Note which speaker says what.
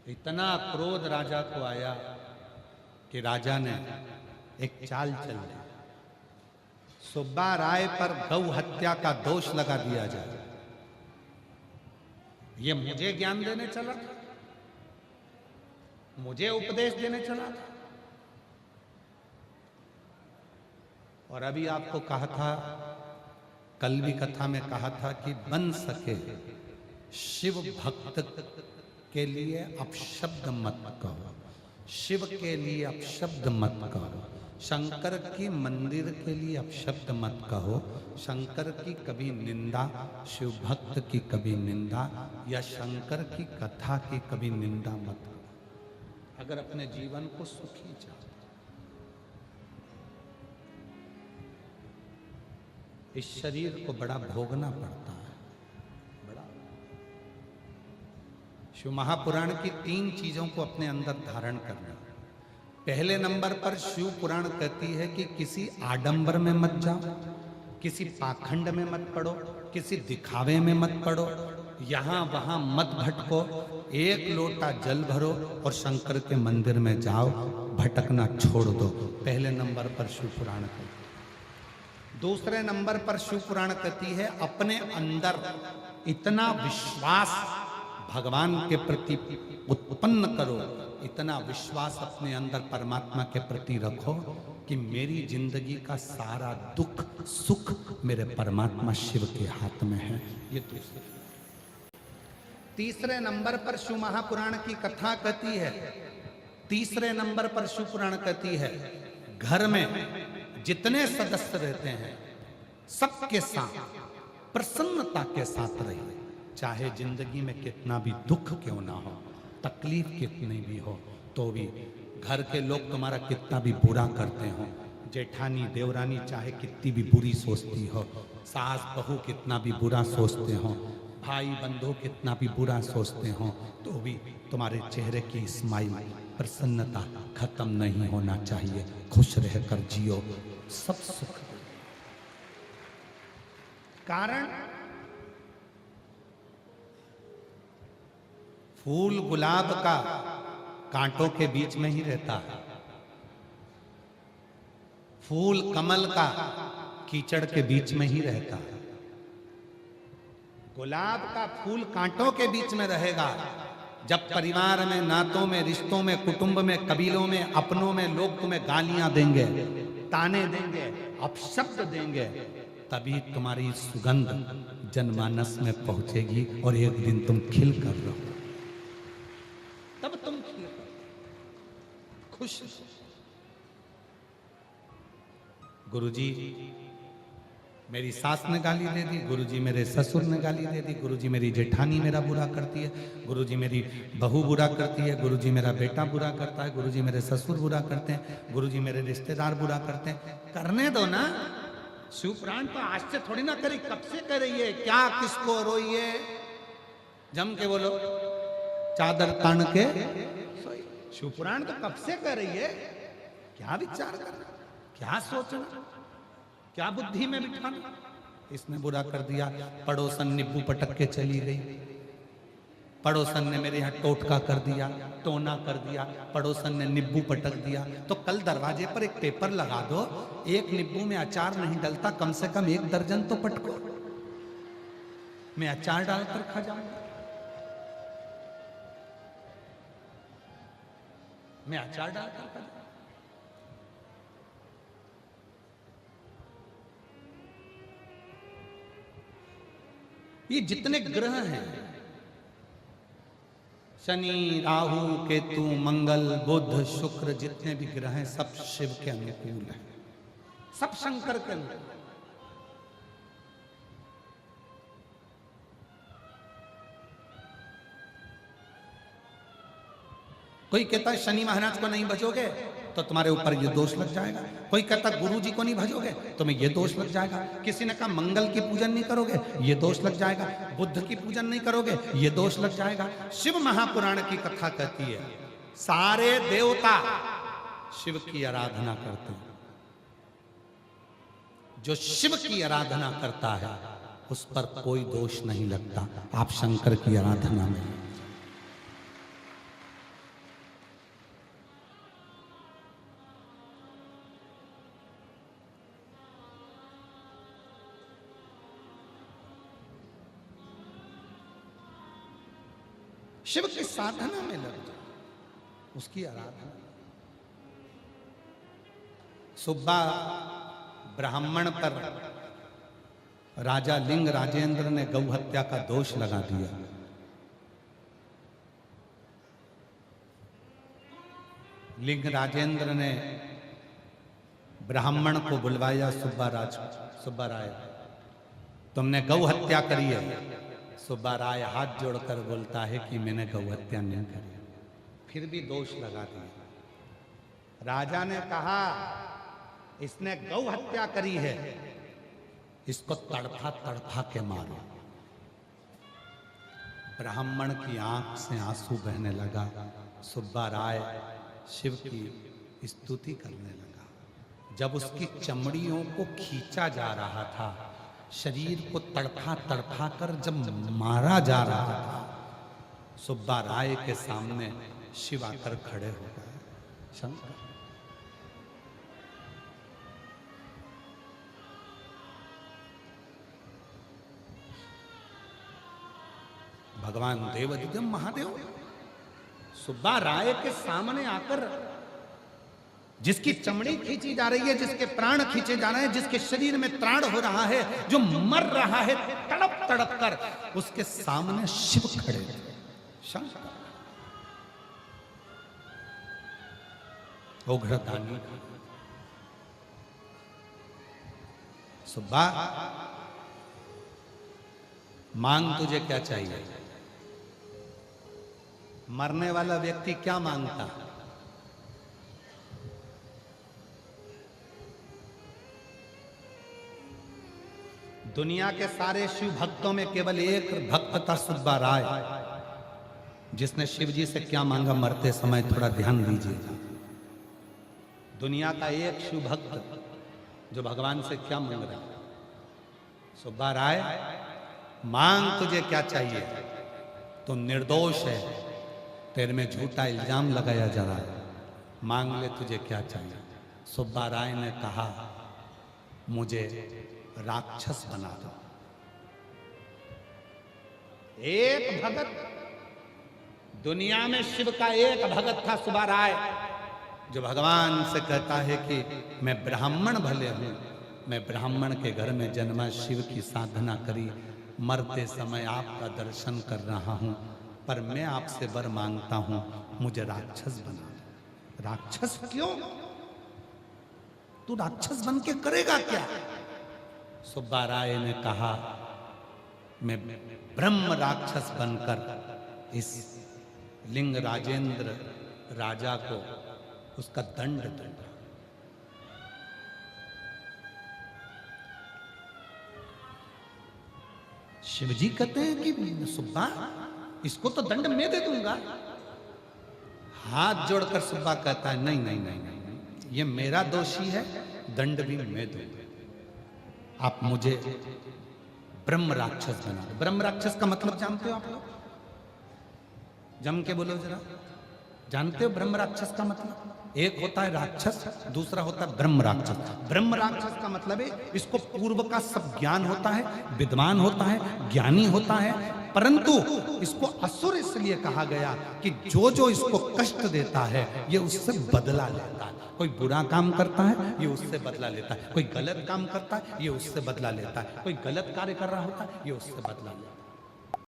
Speaker 1: इतना क्रोध राजा को आया कि राजा ने एक चाल चल ली। सुब्बा राय पर गौ हत्या का दोष लगा दिया जाए। ये मुझे ज्ञान देने चला था, मुझे उपदेश देने चला था। और अभी आपको कहा था, कल भी कथा में कहा था कि बन सके शिव भक्त के लिए अपशब्द मत कहो, शिव के लिए अपशब्द मत कहो, शंकर की मंदिर के लिए अपशब्द मत कहो, शंकर की कभी निंदा, शिव भक्त की कभी निंदा, या शंकर की कथा की कभी निंदा मत करो अगर अपने जीवन को सुखी चाहते। इस शरीर को बड़ा भोगना पड़ता है, बड़ा। शिव महापुराण की 3 चीजों को अपने अंदर धारण करना। पहले नंबर पर शिव पुराण कहती है कि किसी आडंबर में मत जाओ, किसी पाखंड में मत पड़ो, किसी दिखावे में मत पड़ो, यहां वहां मत भटको, एक लोटा जल भरो और शंकर के मंदिर में जाओ, भटकना छोड़ दो। पहले नंबर पर शिव पुराण कहती है। दूसरे नंबर पर शिव पुराण कहती है अपने अंदर इतना विश्वास भगवान के प्रति उत्पन्न करो, इतना विश्वास अपने अंदर परमात्मा के प्रति रखो कि मेरी जिंदगी का सारा दुख सुख मेरे परमात्मा शिव के हाथ में है। ये दूसरे। तीसरे नंबर पर शिव महापुराण की कथा कहती है, तीसरे नंबर पर शिव पुराण कहती है घर में जितने सदस्य रहते हैं सबके साथ प्रसन्नता के साथ रहिए, चाहे जिंदगी में कितना भी दुख क्यों ना हो, तकलीफ कितनी भी हो, तो भी घर के लोग तुम्हारा कितना भी बुरा करते हो, जेठानी देवरानी चाहे कितनी भी बुरी सोचती हो, सास बहू कितना भी बुरा सोचते हो, भाई बंधु कितना भी बुरा सोचते हो, तो भी तुम्हारे चेहरे की स्माइल प्रसन्नता खत्म नहीं होना चाहिए। खुश रहकर जियो, सब सुख। कारण फूल गुलाब का कांटों के बीच में ही रहता है, फूल कमल का कीचड़ के बीच में ही रहता है। गुलाब का फूल कांटों के बीच में रहेगा, जब परिवार में, नातों में, रिश्तों में, कुटुंब में, कबीलों में, अपनों में लोग तुम्हें गालियां देंगे, ताने देंगे, अपशब्द देंगे, तभी तुम्हारी सुगंध जनमानस में पहुंचेगी और एक दिन तुम खिल कर रहो, तब तुम खिल कर खुश। गुरुजी मेरी सास ने गाली दे दी, गुरुजी मेरे ससुर ने गाली दे दी, गुरुजी मेरी जेठानी मेरा बुरा करती है, गुरुजी मेरी बहू बुरा करती है, गुरुजी मेरा बेटा बुरा करता है, गुरुजी मेरे ससुर बुरा करते हैं, गुरुजी मेरे रिश्तेदार बुरा करते हैं। करने दो ना, शिव पुराण तो आज से थोड़ी ना करी, कब से कर रही है, क्या किसको रोइए, जम के बोलो, चादर तान के सोई। शिव पुराण तो कब से कर रही है, क्या विचार करना, क्या सोचना, क्या बुद्धि में बिठाना। इसने बुरा कर दिया, पड़ोसन नींबू पटक के चली गई, पड़ोसन ने मेरे यहाँ टोटका कर दिया, टोना कर दिया, पड़ोसन ने नींबू पटक दिया, तो कल दरवाजे पर एक पेपर लगा दो, एक नींबू में अचार नहीं डलता, कम से कम 1 दर्जन तो पटको, मैं अचार डालकर खा जाऊंगा, मैं अचार डालकर खा जाऊंगा। ये जितने ग्रह हैं, शनि राहु केतु मंगल बुध शुक्र, जितने भी ग्रह हैं सब शिव के अनुकूल हैं, सब शंकर के अनुकूल। कोई कहता है शनि महाराज को नहीं भजोगे तो तुम्हारे ऊपर ये दोष लग जाएगा, कोई कहता गुरु जी को नहीं भजोगे तुम्हें ये दोष लग जाएगा, किसी ने कहा मंगल की पूजन नहीं करोगे ये दोष लग जाएगा, बुद्ध की पूजन नहीं करोगे ये दोष लग जाएगा। शिव महापुराण की कथा कहती है सारे देवता शिव की आराधना करते हैं, जो शिव की आराधना करता है उस पर कोई दोष नहीं लगता। आप शंकर की आराधना में, शिव की साधना में लग जाओ, उसकी आराधना। सुब्बा ब्राह्मण पर राजा लिंग राजेंद्र ने गौ हत्या का दोष लगा दिया। लिंग राजेंद्र ने ब्राह्मण को बुलवाया, सुब्बा राय तुमने गौ हत्या करी है। सुब्बा राय हाथ जोड़कर बोलता है कि मैंने गौ हत्या नहीं करी, फिर भी दोष लगा दिया। राजा ने कहा इसने गौ हत्या करी है, इसको तड़फा तड़फा के मारो। ब्राह्मण की आंख से आंसू बहने लगा। सुब्बा राय शिव की स्तुति करने लगा। जब उसकी चमड़ियों को खींचा जा रहा था, शरीर को तड़फा तड़फा कर जब मारा जा रहा था, सुब्बा राय के सामने शिव आकर खड़े हो गए। शंकर भगवान देवाधिदेव महादेव सुब्बा राय के सामने आकर, जिसकी चमड़ी खींची जा रही है, जिसके प्राण खींचे जा रहे हैं, जिसके शरीर में त्राण हो रहा है, जो मर रहा है तड़प तड़प कर, उसके सामने शिव खड़े थे। शंकर उग्रदानी सुब्बा मांग तुझे क्या चाहिए? मरने वाला व्यक्ति क्या मांगता? दुनिया के सारे शिव भक्तों में केवल एक भक्त था, सुब्बा राय, जिसने शिव जी से क्या मांगा मरते समय, थोड़ा ध्यान दीजिएगा। दुनिया का एक शिव भक्त जो भगवान से क्या मांग रहा है? सुब्बा राय मांग तुझे क्या चाहिए? तो निर्दोष है, तेरे में झूठा इल्जाम लगाया जा रहा है, मांग ले तुझे क्या चाहिए? सुब्बा राय ने कहा मुझे राक्षस बना दो। एक भगत, दुनिया में शिव का एक भगत था सुब्बा राय, जो भगवान से कहता है कि मैं ब्राह्मण भले हूं, मैं ब्राह्मण के घर में जन्मा, शिव की साधना करी, मरते समय आपका दर्शन कर रहा हूं, पर मैं आपसे वर मांगता हूं, मुझे राक्षस बना दो। राक्षस क्यों? तू राक्षस बन के करेगा क्या? सुब्बा राय ने कहा मैं ब्रह्म राक्षस बनकर इस लिंग राजेंद्र राजा को उसका दंड दूंगा। शिवजी कहते हैं कि सुब्बा इसको तो दंड मैं दे दूंगा। हाथ जोड़कर सुब्बा कहता है नहीं नहीं नहीं नहीं, ये मेरा दोषी है, दंड भी मैं दूंगा। आप मुझे ब्रह्म राक्षस बना दो। ब्रह्म राक्षस का मतलब जानते हो आप लोग? जम के बोलो जरा, जानते हो ब्रह्म राक्षस का मतलब? एक होता है राक्षस, दूसरा होता है ब्रह्म राक्षस। ब्रह्म राक्षस का मतलब है इसको पूर्व का सब ज्ञान होता है, विद्वान होता है, ज्ञानी होता है, परंतु इसको असुर इसलिए कहा गया कि जो जो इसको कष्ट देता है ये उससे बदला लेता है। कोई बुरा काम करता है ये उससे बदला लेता है, कोई गलत काम करता है ये उससे बदला लेता है, कोई गलत कार्य कर रहा होता है ये उससे बदला लेता है।